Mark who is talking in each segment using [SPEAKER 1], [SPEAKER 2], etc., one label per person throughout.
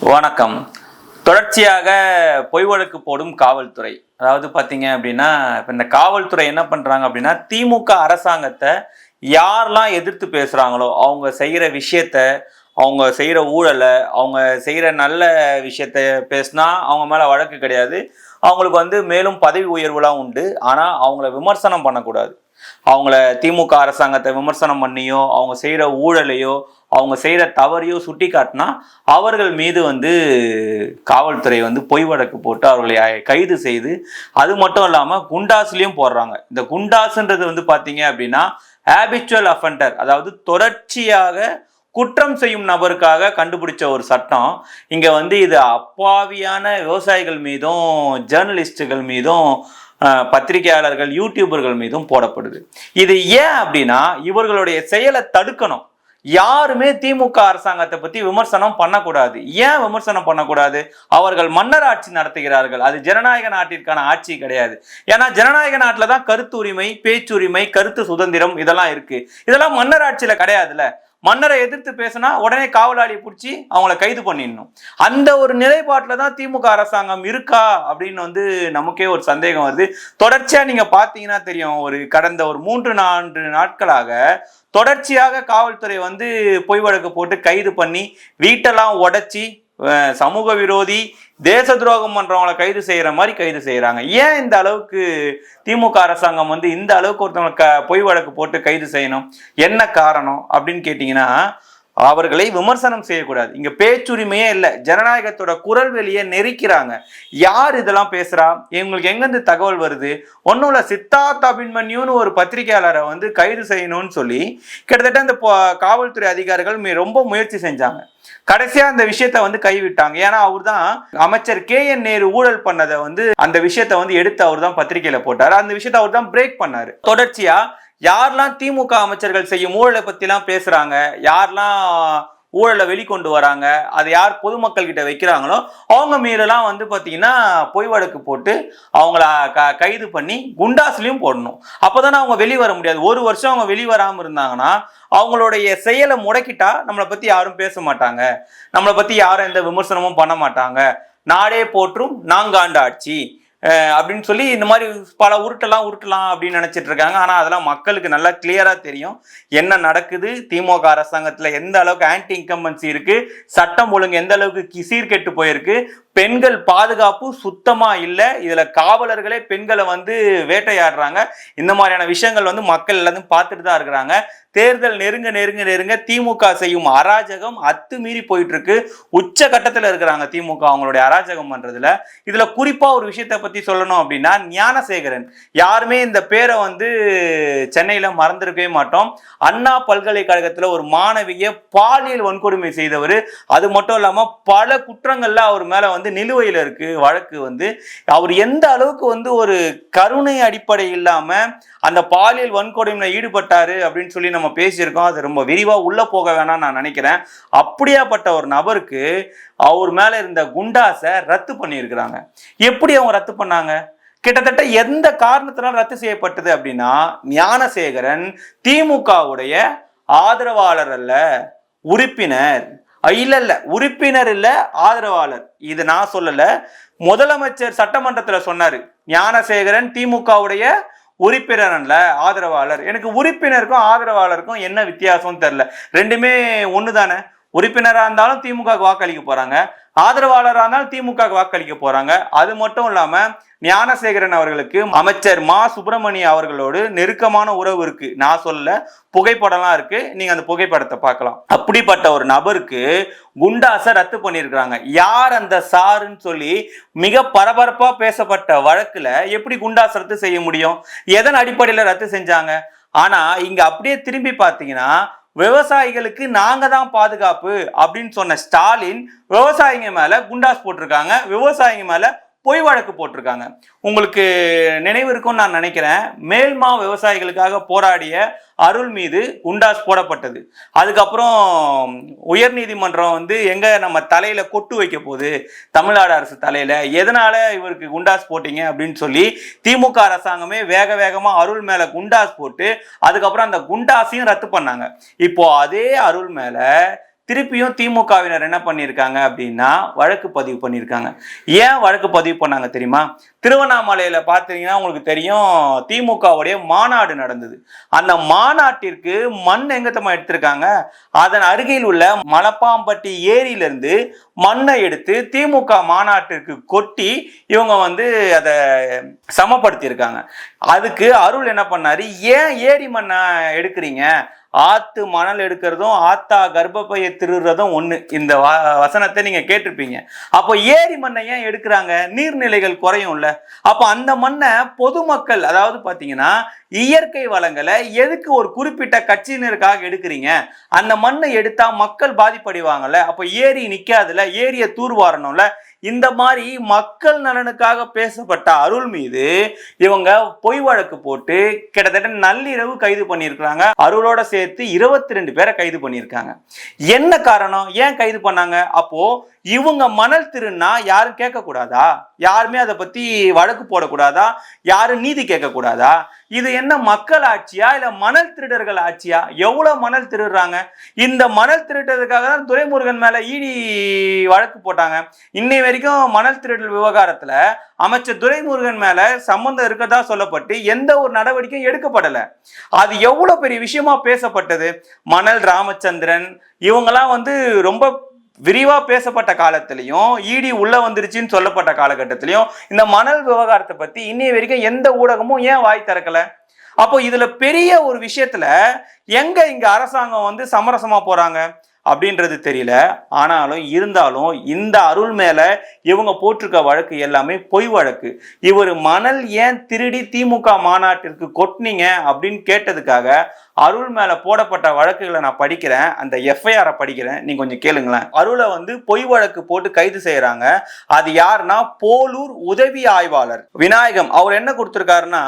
[SPEAKER 1] வணக்கம். தொடர்ச்சியாக பொய் வழக்கு போடும் காவல்துறை. அதாவது பார்த்தீங்க அப்படின்னா, இப்போ இந்த காவல்துறை என்ன பண்ணுறாங்க அப்படின்னா, திமுக அரசாங்கத்தை யாரெல்லாம் எதிர்த்து பேசுகிறாங்களோ, அவங்க செய்கிற விஷயத்த, அவங்க செய்கிற ஊழலை, அவங்க செய்கிற நல்ல விஷயத்த பேசினா அவங்க மேலே வழக்கு கிடையாது. அவங்களுக்கு மேலும் பதவி உயர்வுலாம் உண்டு. ஆனால் அவங்கள விமர்சனம் பண்ணக்கூடாது. அவங்கள திமுக அரசாங்கத்தை விமர்சனம் பண்ணியோ, அவங்க செய்கிற ஊழலையோ, அவங்க செய்கிற தவறையோ சுட்டி காட்டினா அவர்கள் மீது காவல்துறை பொய் வழக்கு போட்டு அவர்களை கைது செய்து, அது மட்டும் இல்லாமல் குண்டாஸ்லையும் போடுறாங்க. இந்த குண்டாசுன்றது பார்த்தீங்க அப்படின்னா ஹேபிச்சுவல் அஃபெண்டர், அதாவது தொடர்ச்சியாக குற்றம் செய்யும் நபருக்காக கண்டுபிடிச்ச ஒரு சட்டம். இங்க இது அப்பாவியான விவசாயிகள் மீதும், ஜேர்னலிஸ்டுகள் மீதும், பத்திரிகையாளர்கள், யூடியூபர்கள் மீதும் போடப்படுது. இது ஏன் அப்படின்னா, இவர்களுடைய செயலை தடுக்கணும். யாருமே திமுக அரசாங்கத்தை பத்தி விமர்சனம் பண்ணக்கூடாது. ஏன் விமர்சனம் பண்ணக்கூடாது? அவர்கள் மன்னர் ஆட்சி நடத்துகிறார்கள். அது ஜனநாயக நாட்டிற்கான ஆட்சி கிடையாது. ஏன்னா ஜனநாயக நாட்டில தான் கருத்து உரிமை, பேச்சுரிமை, கருத்து சுதந்திரம் இதெல்லாம் இருக்கு. இதெல்லாம் மன்னர் ஆட்சியில கிடையாதுல்ல. மன்னரை எதிர்த்து பேசினா உடனே காவலாளியை பிடிச்சி அவங்கள கைது பண்ணிடணும். அந்த ஒரு நிலைப்பாட்டில தான் திமுக அரசாங்கம் இருக்கா அப்படின்னு நமக்கே ஒரு சந்தேகம் வருது. தொடர்ச்சியா நீங்க பாத்தீங்கன்னா தெரியும், கடந்த 3-4 நாட்களாக தொடர்ச்சியாக காவல்துறை பொய் வழக்கு போட்டு கைது பண்ணி வீட்டெல்லாம் உடைச்சி சமூக விரோதி, தேச துரோகம் பண்றவங்களை கைது செய்யற மாதிரி கைது செய்யறாங்க. ஏன் இந்த அளவுக்கு திமுக அரசாங்கம் இந்த அளவுக்கு ஒருத்தவங்க பொய் வழக்கு போட்டு கைது செய்யணும்? என்ன காரணம் அப்படின்னு கேட்டீங்கன்னா, அவர்களை விமர்சனம் செய்யக்கூடாது. இங்க பேச்சுரிமையே இல்லை. ஜனநாயகத்தோட குரல் வெளியே நெரிக்கிறாங்க. யார் இதெல்லாம் பேசுறா? இவங்களுக்கு எங்கிருந்து தகவல் வருது? ஒன்னும் இல்ல, சித்தார்த் அபிமன்யுன்னு ஒரு பத்திரிகையாளரை கைது செய்யணும்னு சொல்லி கிட்டத்தட்ட இந்த காவல்துறை அதிகாரிகள் ரொம்ப முயற்சி செஞ்சாங்க. கடைசியா அந்த விஷயத்த கைவிட்டாங்க. ஏன்னா அவர் தான் அமைச்சர் KN நேரு ஊழல் பண்ணதை அந்த விஷயத்த எடுத்து அவர் தான் பத்திரிகையில போட்டாரு. அந்த விஷயத்த அவர் தான் பிரேக் பண்ணாரு. தொடர்ச்சியா யாரெல்லாம் திமுக அமைச்சர்கள் செய்யும் ஊழலை பத்தி எல்லாம் பேசுறாங்க, யாரெல்லாம் ஊழலை வெளிக்கொண்டு வராங்க, அதை யார் பொதுமக்கள் கிட்ட வைக்கிறாங்களோ அவங்க மீதெல்லாம் பாத்தீங்கன்னா பொய் வழக்கு போட்டு அவங்கள கைது பண்ணி குண்டாஸ்லயும் போடணும். அப்பதானே அவங்க வெளியே வர முடியாது. ஒரு வருஷம் அவங்க வெளியே வராம இருந்தாங்கன்னா அவங்களுடைய செயலை முடக்கிட்டா நம்மளை பத்தி யாரும் பேச மாட்டாங்க, நம்மளை பத்தி யாரும் எந்த விமர்சனமும் பண்ண மாட்டாங்க. நாடே போற்றும் நாங்காண்ட ஆட்சி அப்படின்னு சொல்லி இந்த மாதிரி பல உருட்டலாம் அப்படின்னு நினைச்சிட்டு இருக்காங்க. ஆனா அதெல்லாம் மக்களுக்கு நல்லா கிளியரா தெரியும் என்ன நடக்குது. திமுக அரசாங்கத்துல எந்த அளவுக்கு ஆன்டி இன்கம்பன்சி இருக்கு, சட்டம் ஒழுங்கு எந்த அளவுக்கு சீர்கெட்டு போயிருக்கு, பெண்கள் பாதுகாப்பு சுத்தமா இல்லை, இதுல காவலர்களே பெண்களை வேட்டையாடுறாங்க. இந்த மாதிரியான விஷயங்கள் மக்கள் எல்லாத்தையும் பார்த்துட்டு தான் இருக்கிறாங்க. தேர்தல் நெருங்க திமுக செய்யும் அராஜகம் அத்துமீறி போயிட்டு இருக்கு. உச்ச கட்டத்துல இருக்கிறாங்க திமுக அவங்களுடைய அராஜகம் பண்றதுல. இதுல குறிப்பா ஒரு விஷயத்த பத்தி சொல்லணும் அப்படின்னா, ஞானசேகரன். யாருமே இந்த பேரை சென்னையில மறந்திருக்கவே மாட்டோம். அண்ணா பல்கலைக்கழகத்துல ஒரு மாணவிய பாலியல் வன்கொடுமை செய்தவர். அது மட்டும் இல்லாம பல குற்றங்கள்ல அவர் மேல நிலுவையில் இருக்கு வழக்கு. அவர் எந்த அளவுக்கு ஒரு கருணை அடிப்படை இல்லாம அந்த பாலியல் வன்கொடுமையில ஈடுபட்டாரு அப்படின்னு சொல்லி நம்ம பேசியிருக்கோம். அது ரொம்ப விரிவா உள்ள போக வேணாம் நான் நினைக்கிறேன். அப்படியாப்பட்ட ஒரு நபருக்கு அவர் மேல இருந்த குண்டாசை ரத்து பண்ணியிருக்கிறாங்க. எப்படி அவங்க ரத்து பண்ணாங்க? கிட்டத்தட்ட எந்த காரணத்தினால் ரத்து செய்யப்பட்டது அப்படின்னா, ஞானசேகரன் திமுகவுடைய ஆதரவாளர் அல்ல, உறுப்பினர். இல்ல உறுப்பினர் இல்ல, ஆதரவாளர். இது நான் சொல்லல, முதலமைச்சர் சட்டமன்றத்துல சொன்னாரு, ஞானசேகரன் திமுகவுடைய உறுப்பினர் அல்ல, ஆதரவாளர். எனக்கு உறுப்பினருக்கும் ஆதரவாளருக்கும் என்ன வித்தியாசம் தெரியல. ரெண்டுமே ஒண்ணுதானே. உறுப்பினராக இருந்தாலும் திமுக வாக்களிக்க போறாங்க, ஆதரவாளராக இருந்தாலும் திமுக வாக்களிக்க போறாங்க. அது மட்டும் இல்லாம ஞானசேகரன் அவர்களுக்கு அமைச்சர் மா சுப்பிரமணியம் அவர்களோடு நெருக்கமான உறவு இருக்கு. நான் சொல்ல, புகைப்படம்லாம் இருக்கு, நீங்க அந்த புகைப்படத்தை பார்க்கலாம். அப்படிப்பட்ட ஒரு நபருக்கு குண்டாசை ரத்து பண்ணியிருக்கிறாங்க. யார் அந்த சாருன்னு சொல்லி மிக பரபரப்பா பேசப்பட்ட வழக்குல எப்படி குண்டாசை ரத்து செய்ய முடியும்? எதன் அடிப்படையில ரத்து செஞ்சாங்க? ஆனா இங்க அப்படியே திரும்பி பார்த்தீங்கன்னா, விவசாயிகளுக்கு நாங்க தான் பாதுகாப்பு அப்படின்னு சொன்ன ஸ்டாலின் விவசாயிங்க மேல குண்டாஸ் போட்டிருக்காங்க, விவசாயிங்க மேல பொய் வழக்கு போட்டிருக்காங்க. உங்களுக்கு நினைவு இருக்கும்னு நான் நினைக்கிறேன், மேல்மா விவசாயிகளுக்காக போராடிய அருள் மீது குண்டாஸ் போடப்பட்டது. அதுக்கப்புறம் உயர் நீதிமன்றம் எங்க நம்ம தலையில கொட்டு வைக்க போகுது, தமிழ்நாடு அரசு தலையில, எதனால இவருக்கு குண்டாஸ் போட்டீங்க அப்படின்னு சொல்லி திமுக அரசாங்கமே வேகமா அருள் மேல குண்டாஸ் போட்டு அதுக்கப்புறம் அந்த குண்டாஸையும் ரத்து பண்ணாங்க. இப்போ அதே அருள் மேல திருப்பியும் திமுகவினர் என்ன பண்ணியிருக்காங்க அப்படின்னா வழக்கு பதிவு பண்ணியிருக்காங்க. ஏன் வழக்கு பதிவு பண்ணாங்க தெரியுமா? திருவண்ணாமலையில பார்த்தீங்கன்னா உங்களுக்கு தெரியும், திமுகவுடைய மாநாடு நடந்தது. அந்த மாநாட்டிற்கு மண் எங்கத்தமா எடுத்திருக்காங்க, அதன் அருகில் உள்ள மலப்பாம்பட்டி ஏரியிலிருந்து மண்ணை எடுத்து திமுக மாநாட்டிற்கு கொட்டி இவங்க வந்து அதை சமப்படுத்தியிருக்காங்க. அதுக்கு அருள் என்ன பண்ணாரு, ஏன் ஏரி மண்ணை எடுக்கிறீங்க, ஆத்து மணல் எடுக்கிறதும் ஆத்தா கர்ப்பப்பையை திருடுறதும் ஒண்ணு. இந்த வசனத்தை நீங்க கேட்டிருப்பீங்க. அப்போ ஏரி மண்ணை ஏன் எடுக்கிறாங்க, நீர்நிலைகள் குறையும்ல. அப்போ அந்த மண்ணை பொதுமக்கள், அதாவது பாத்தீங்கன்னா இயற்கை வளங்களை எதுக்கு ஒரு குறிப்பிட்ட கட்சியினருக்காக எடுக்கிறீங்க, அந்த மண்ணை எடுத்தா மக்கள் பாதிப்படைவாங்கல்ல, அப்போ ஏரி நிக்காதுல, ஏரியை தூர்வாரணும்ல. இந்த மாதிரி மக்கள் நலனுக்காக பேசப்பட்ட அருள் மீது இவங்க பொய் வழக்கு போட்டு கிட்டத்தட்ட நள்ளிரவு கைது பண்ணியிருக்கிறாங்க. அருளோட சேர்த்து 22 பேரை கைது பண்ணியிருக்காங்க. என்ன காரணம், ஏன் கைது பண்ணாங்க? அப்போ இவங்க மணல் திருன்னா யாரும் கேட்க கூடாதா, யாருமே அதை பத்தி வழக்கு போடக்கூடாதா, யாரும் நீதி கேட்க கூடாதா? இது என்ன மக்கள் ஆட்சியா இல்ல மணல் திருடர்கள் ஆட்சியா? எவ்வளவு மணல் திருடுறாங்க. இந்த மணல் திருடுறதுக்காக தான் துரைமுருகன் மேல இடி வழக்கு போட்டாங்க. இன்னை வரைக்கும் மணல் திருடல் விவகாரத்துல அமைச்சர் துரைமுருகன் மேல சம்பந்தம் இருக்கதா சொல்லப்பட்டு எந்த ஒரு நடவடிக்கையும் எடுக்கப்படல. அது எவ்வளவு பெரிய விஷயமா பேசப்பட்டது. மணல் ராமச்சந்திரன் இவங்கெல்லாம் வந்து ரொம்ப விரிவா பேசப்பட்ட காலத்திலையும், இடி உள்ள வந்துருச்சுன்னு சொல்லப்பட்ட காலகட்டத்திலையும் இந்த மணல் விவகாரத்தை பத்தி இன்னைய வரைக்கும் எந்த ஊடகமும் ஏன் வாய் திறக்கல? அப்போ இதுல பெரிய ஒரு விஷயத்துல எங்க இங்க அரசாங்கம் வந்து சமரசமா போறாங்க அப்படின்றது தெரியல. ஆனாலும் இருந்தாலும் இந்த அருள் மேல இவங்க போட்டிருக்க வழக்கு எல்லாமே பொய் வழக்கு. இவர் மணல் ஏன் திருடி திமுக மாநாட்டிற்கு கொட்டினீங்க அப்படின்னு கேட்டதுக்காக அருள் மேல போடப்பட்ட வழக்குகளை நான் படிக்கிறேன், அந்த எஃப்ஐஆரை படிக்கிறேன், நீங்க கொஞ்சம் கேளுங்களேன். அருளை வந்து பொய் வழக்கு போட்டு கைது செய்யறாங்க. அது யாருன்னா போலூர் உதவி ஆய்வாளர் விநாயகம். அவர் என்ன கொடுத்திருக்காருன்னா,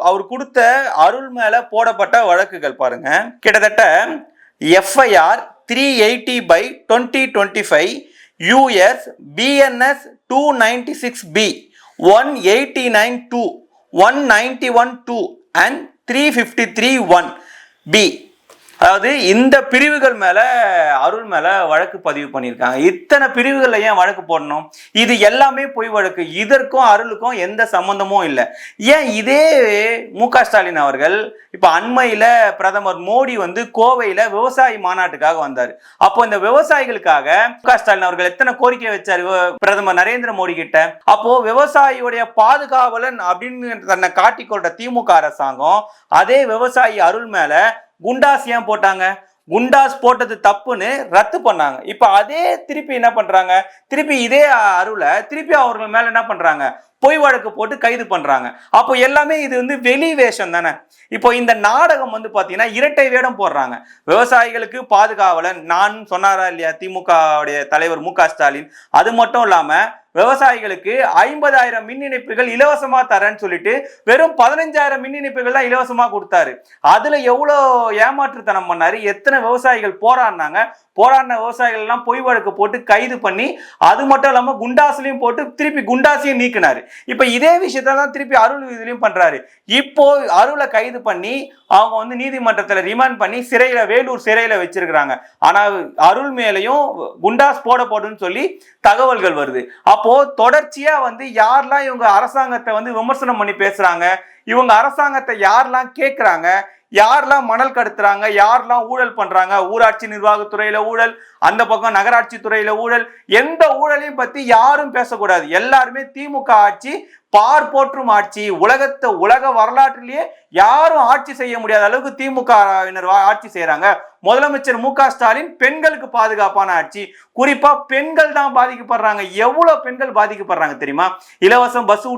[SPEAKER 1] அவர் கொடுத்த அருள் மேல போடப்பட்ட வழக்குகள் பாருங்க. கிட்டத்தட்ட FIR 380/2025 US BNS 296B 189-2 191-2 and 353-1B. அதாவது இந்த பிரிவுகள் மேல அருள் மேல வழக்கு பதிவு பண்ணியிருக்காங்க. இத்தனை பிரிவுகள்ல ஏன் வழக்கு போடணும்? இது எல்லாமே பொய் வழக்கு. இதற்கும் அருளுக்கும் எந்த சம்பந்தமும் இல்லை. ஏன் இதே மு.க. ஸ்டாலின் அவர்கள் இப்ப அண்மையில பிரதமர் மோடி வந்து கோவையில விவசாயி மாநாட்டுக்காக வந்தாரு. அப்போ இந்த விவசாயிகளுக்காக மு.க. ஸ்டாலின் அவர்கள் எத்தனை கோரிக்கை வச்சாரு பிரதமர் நரேந்திர மோடி கிட்ட? அப்போ விவசாயியுடைய பாதுகாவலன் அப்படின்னு தன்னை காட்டிக்கொள்ற திமுக அரசாங்கம் அதே விவசாயி அருள் மேல குண்டாஸ் ஏன் போட்டாங்க? குண்டாஸ் போட்டது தப்புன்னு ரத்து பண்ணாங்க. இப்ப அதே திருப்பி என்ன பண்றாங்க, திருப்பி இதே அருளை திருப்பி அவர்கள் மேல என்ன பண்றாங்க, பொய் வழக்கு போட்டு கைது பண்றாங்க. அப்போ எல்லாமே இது வந்து வெளி வேஷம் தானே. இப்போ இந்த நாடகம் வந்து பாத்தீங்கன்னா இரட்டை வேடம் போடுறாங்க. விவசாயிகளுக்கு பாதுகாவலன் நான் சொன்னாரா இல்லையா திமுக தலைவர் மு.க. ஸ்டாலின்? அது மட்டும் இல்லாம விவசாயிகளுக்கு 50,000 மின் இணைப்புகள் இலவசமா தரேன்னு சொல்லிட்டு வெறும் 15,000 மின் இணைப்புகள் தான் இலவசமா கொடுத்தாரு. அதுல எவ்வளவு ஏமாற்றுத்தனம் பண்ணாரு. எத்தனை விவசாயிகள் போராடினாங்க. போராடின விவசாயிகள் எல்லாம் பொய் வழக்கு போட்டு கைது பண்ணி, அது மட்டும் இல்லாம குண்டாஸ்லயும் போட்டு திருப்பி குண்டாசையும் நீக்கினாரு. இப்ப இதே விஷயத்தான் திருப்பி அருள் இதுலயும் பண்றாரு. இப்போ அருளை கைது பண்ணி அவங்க வந்து நீதிமன்றத்துல ரிமாண்ட் பண்ணி சிறையில, வேலூர் சிறையில வச்சிருக்கிறாங்க. ஆனா அருள் மேலையும் குண்டாஸ் போடுன்னு சொல்லி தகவல்கள் வருது. அப்போ தொடர்ச்சியா வந்து யாரெல்லாம் இவங்க அரசாங்கத்தை வந்து விமர்சனம் பண்ணி பேசுறாங்க, இவங்க அரசாங்கத்தை யாரெல்லாம் கேட்கிறாங்க, யாரெல்லாம் மணல் கடத்துறாங்க, யாரெல்லாம் ஊழல் பண்றாங்க, ஊராட்சி நிர்வாகத்துறையில ஊழல், அந்த பக்கம் நகராட்சி துறையில ஊழல், எந்த ஊழலையும் பத்தி யாரும் பேசக்கூடாது. எல்லாருமே திமுக ஆட்சி பார்ப்போற்றும் ஆட்சி, உலக வரலாற்றிலேயே யாரும் ஆட்சி செய்ய முடியாத அளவுக்கு திமுகவினர் ஆட்சி செய்யறாங்க. முதலமைச்சர் மு.க. ஸ்டாலின் பெண்களுக்கு பாதுகாப்பான ஆட்சி, குறிப்பா பெண்கள் தான் பாதிக்கப்படுறாங்க. எவ்வளவு பெண்கள் பாதிக்கப்படுறாங்க தெரியுமா? இலவசம் பஸ்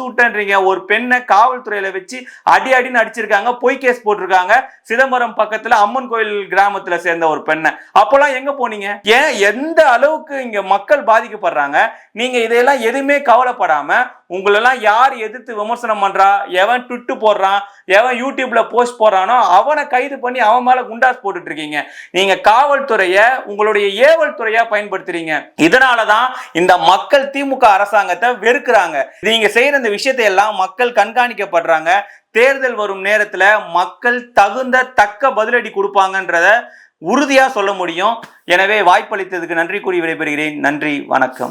[SPEAKER 1] விட்டேன்றீங்க. ஒரு பெண்ணை காவல்துறையில வச்சு அடின்னு அடிச்சிருக்காங்க, பொய் கேஸ் போட்டிருக்காங்க. சிதம்பரம் பக்கத்துல அம்மன் கோயில் கிராமத்துல சேர்ந்த ஒரு பெண்ணை. அப்பெல்லாம் எங்க போனீங்க? ஏன் எந்த அளவுக்கு இங்க மக்கள் பாதிக்கப்படுறாங்க? நீங்க இதையெல்லாம் எதுவுமே கவலைப்படாம உங்களெல்லாம் யார் எதிர்த்து விமர்சனம் பண்றா, எவன் ட்விட்டு போடுறான், எவன் யூடியூப்ல போஸ்ட் போடுறானோ அவனை கைது பண்ணி அவன் மேல குண்டாஸ் போட்டுட்டு இருக்கீங்க. நீங்க காவல்துறைய உங்களுடைய ஏவல் துறையா பயன்படுத்துறீங்க. இதனாலதான் இந்த மக்கள் திமுக அரசாங்கத்தை வெறுக்கிறாங்க. நீங்க செய்யற இந்த விஷயத்தை எல்லாம் மக்கள் கண்காணிக்கப்படுறாங்க. தேர்தல் வரும் நேரத்துல மக்கள் தக்க பதிலடி கொடுப்பாங்கன்றத உறுதியா சொல்ல முடியும். எனவே வாய்ப்பளித்ததுக்கு நன்றி கூறி விடைபெறுகிறேன். நன்றி, வணக்கம்.